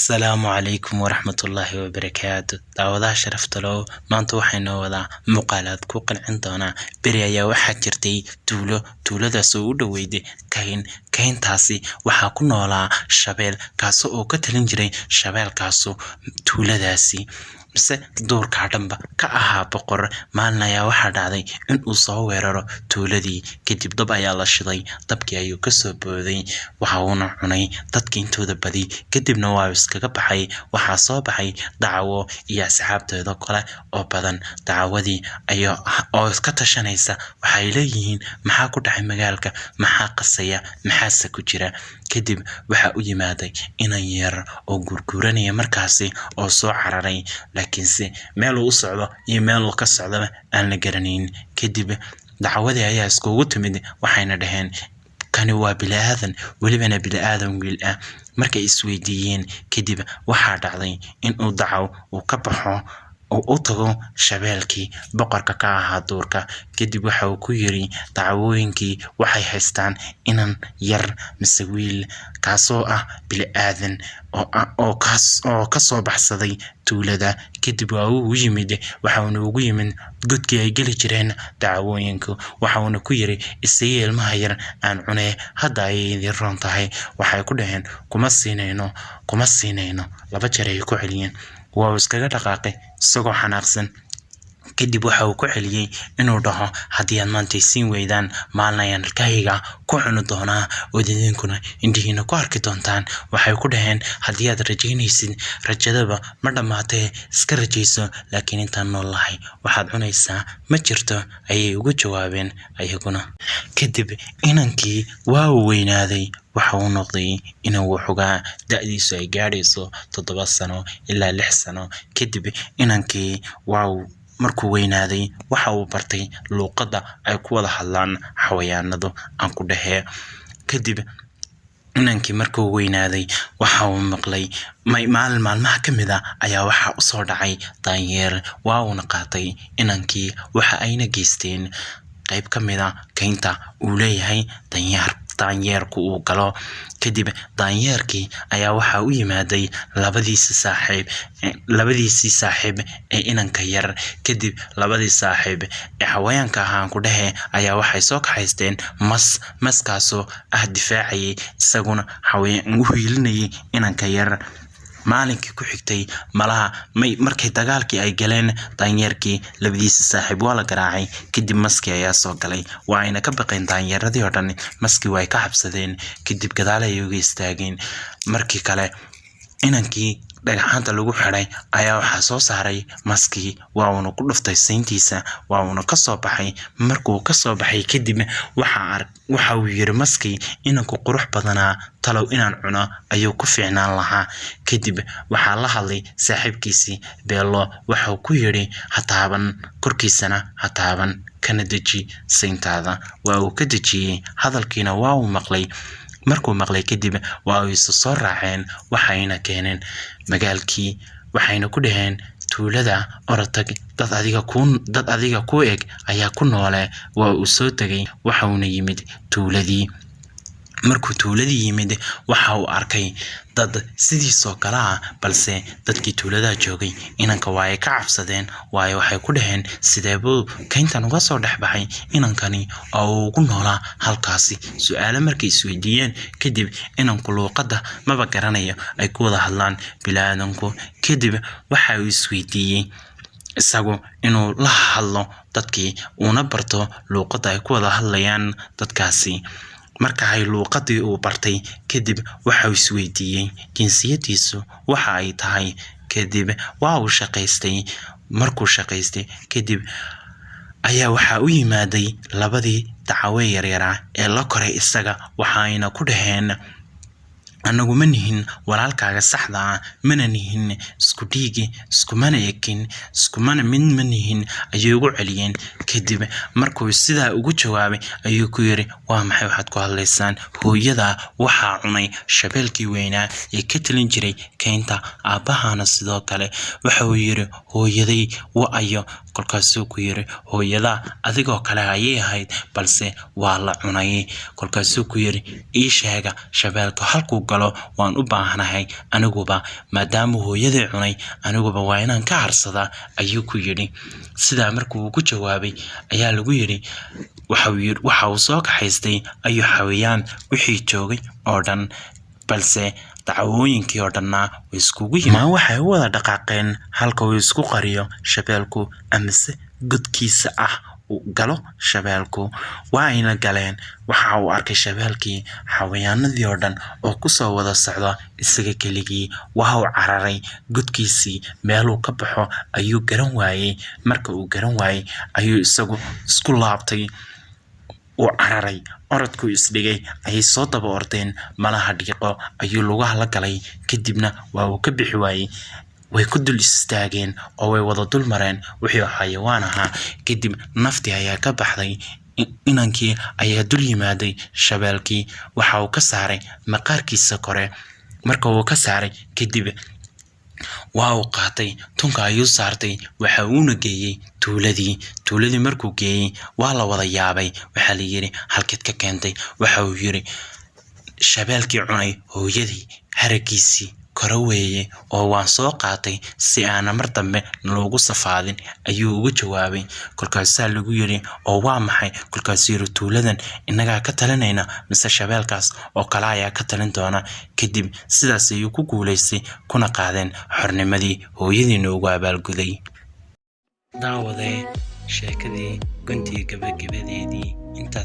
السلام عليكم ورحمة الله وبركاته. دعوة شرفت له ما أنتوا حين وضع مقالات كوكن عندنا بريا واحد جرتي تولو ذا سود ويدي كاين تاسي وحكون على شبال كاسو أو كتلنجري شبال كاسو تولو ذاسي بس دور كعدم كأها بقر مالنا يا واحد عادي إن أصور تولدي كتب ضبع يا الله شضي طبكي أيو كسب ذي وحاونا عني تدكين تو بدي كتب نواوس كجبحي وحصابحي دعوة يا سحابة ذكرى أو بدن دعوة أيو أو كتشنيسة وحيلين محاكو دحي مجالك محاق السيا محاسة كجرا كتب وحاوي مادي إنا ير أو جورجوراني مركزي أو صعرري لكنse meel uu socdo iyo meel uu ka socdo aan la garaneyn kadib dacwadii ayaa iskugu timid waxayna dhaheen kani waa bilaadan walibana bilaadan wiil ah markay isweydiiyeen kadib waxa dhacday in uu dacaw uu ka baxo oo tago shabeelkii boqorka ka ahaa duurka kadib waxa uu ku yiri dacwooyinkii waxay haystaan inan yar mise wiil kaasoo ah bilaadan oo ka soo baxsaday tuulada kadib waa uu yimid waxa uu ugu yimid godkii ay gali jireen dacwooyinku waxa uu ku yiri isii ilmaha yar aan cunay hadda ay roon tahay waxay ku dhaheen kuma siinayno laba jeer ay ku celiyeen waa iskaga dhaqaaqay isagoo xanaaqsan kadib waxa uu ku celiyay inuu dhaho haddii aad maanta siin weydaan maalnayaan halkayga ku cuni doonaa wadidinkuna indihiina ku arki doontaan waxay ku dhaheen haddii aad rajaynaysid rajadaba ma dhamaatee iska rajayso laakiin intaan noolahay waxaad cunaysaa ma jirto ayay ugu jawaabeen ayaguna kadib inankii waa uu weynaaday waxa uu noqday inuu wuxugaa da'diisu ay gaadhayso 7 sano ilaa 6 sano kadib inankii waa markuu weynaaday waxa uu bartay luqadda ay ku wada hadlaan xawayaanadu aan ku dhahay kadib inankii markuu weynaaday waxa uu maqlay maalmaha kamid ah ayaa waxa u soo dhacay daanyeer waa uu qaatay inankii waxa ayna geysteen qayb kamid ah kaynta uu leeyahay daanyeerku uu galo kadib daanyeerkii ayaa waxa uu yimaaday labadiisi saaxiib ee inanka yar kadib labadii saaxiib ee xawayaanka ahaan ku dhahay ayaa waxay soo kaxaysteen maskaasoo difaacayay isaguna xawayaan u hiilinayay inanka yar maalinkii ku xigtay malaha markay dagaalkii ay galeen daanyeerkii labadiisa saaxiib waa la garaacay kadib maski ayaa soo galay waa ayna ka baqeen daanyeeradii oo dhan maski way ka xabsadeen kadib gadaal ay uga istaageen markii kale inankii dhagaxanta lagu xiray ayaa waxa soo saaray maski waa uu ku dhuftay sayntiisa waa uu ka soo baxay markuu ka soo baxay kadib waxa uu yiri maski inanku qurux badanaa talow inaan cuno ayuu ku fiicnaan lahaa kadib waxa la hadlay saaxiibkiisii beelo waxa uu ku yiri hataaban korkiisana hataaban kana daji sayntaada waa uu ka dajiyay hadalkiina waa uu maqlay markuu maqlay kadib waa ay soo raaceen waxayna keeneen magaalkii waxayna ku dhaheen tuulada oratag dad adiga ku eg ayaa ku noole waa uu soo tagay waxa uu yimid tuuladii markuu tuuladii yimid waxa uu arkay dad sidiisoo kala balse dadkii tuulada joogay inanka waa ay ka cabsadeen waxay ku dhaheen sideebuu kayntan uga soo dhaxbaxay inankani oo ugu noolaa halkaasi su'aalo markay isweydiiyeen kadib inanku luqadda maba garanayo ay ku wada hadlaan bilaadanku kadib waxa uu isweydiiyay isagu inuu la hadlo dadkii una barto luqadda ay ku wada hadlayaan dadkaasi marka ay luqadii uu bartay kadib waxa uu isweydiiyay jinsiyadiisu waxa ay tahay kadib waa uu shaqaystay markuu shaqaystay kadib ayaa waxa uu yimaaday labadii dacawe yaryar ee la koray isaga waxayna ku dhaheen anagu ma nihin walaalkaaga saxda mana nihin isku dhiigi isku mana ekin isku mana ma nihin ayuu ugu celiyeen kadib markuu sidaa ugu jawaabay ayuu ku yiri waa maxay waxaad ku hadlaysaan hooyada waxa cunay shabeelkii weynaa ee ka talin jiray kaynta aabahana sidoo kale waxa uu yiri hooyaday waa ayo kolkaasuu ku yiri hooyada adigoo kale ayay ahayd balse waa la cunay. Kolkaasuu ku yiri ii sheega shabeelka halkuu galo waan u baahanahay aniguba maadaama hooyadii cunay aniguba waa inaan ka harsadaa ayuu ku yiri. Sidaa markuu ku jawaabay ayaa lagu yiri waxa uu soo kaxaystay ayuu xawayaan wixii joogay oo dhan balse dacwooyinkii oo dhanna way iskugu yimaadeen. Waxay u wada dhaqaaqeen halka uu isku qariyo shabeelku amase godkiisa uu galo shabeelku. Waa ayna galeen. Waxa uu arkay shabeelkii xawayaanadii oo dhan oo ku soo wada socda isaga keligii. Waa uu cararay godkiisii meeluu ka baxo ayuu garan waayay. Marka uu garan waayay ayuu isagu isku laabtay oo cararay orodku isdhigay ay soo daba ordeen malaha dhiiqo ayuu lugaha la galay kadibna waa uu ka bixi waayay. Way ku dul istaageen oo way wada dul mareen wixii xayawaan ahaa. Kadib naftii ayaa ka baxday. Inankii ayaa dul yimaaday shabeelkii. Waxa uu ka saaray maqaarkiisa kore. Marka uu ka saaray kadib waa uu qaatay tunka ayuu saartay. Waxa uuna geeyay tuuladii markuu geeyay waa la wada yaabay. Waxa la yiri halkeed ka keentay. Waxa uu yiri shabeelkii cunay hooyadii haragiisii kora weeye oo waan soo qaatay si aan mar dambe loogu safaadin ayuu ugu jawaabay. Kolkaasaa lagu yiri oo waa maxay? Kolkaasuu yiri tuuladan inaga ka talinayna mise shabeelkaas oo kale ayaa ka talin doona. Kadib sidaas ayuu ku guuleystay kuna qaadeen xornimadii hooyadiina ugu abaalguday. Daawade sheekadii guntii gabagabadeedii intaas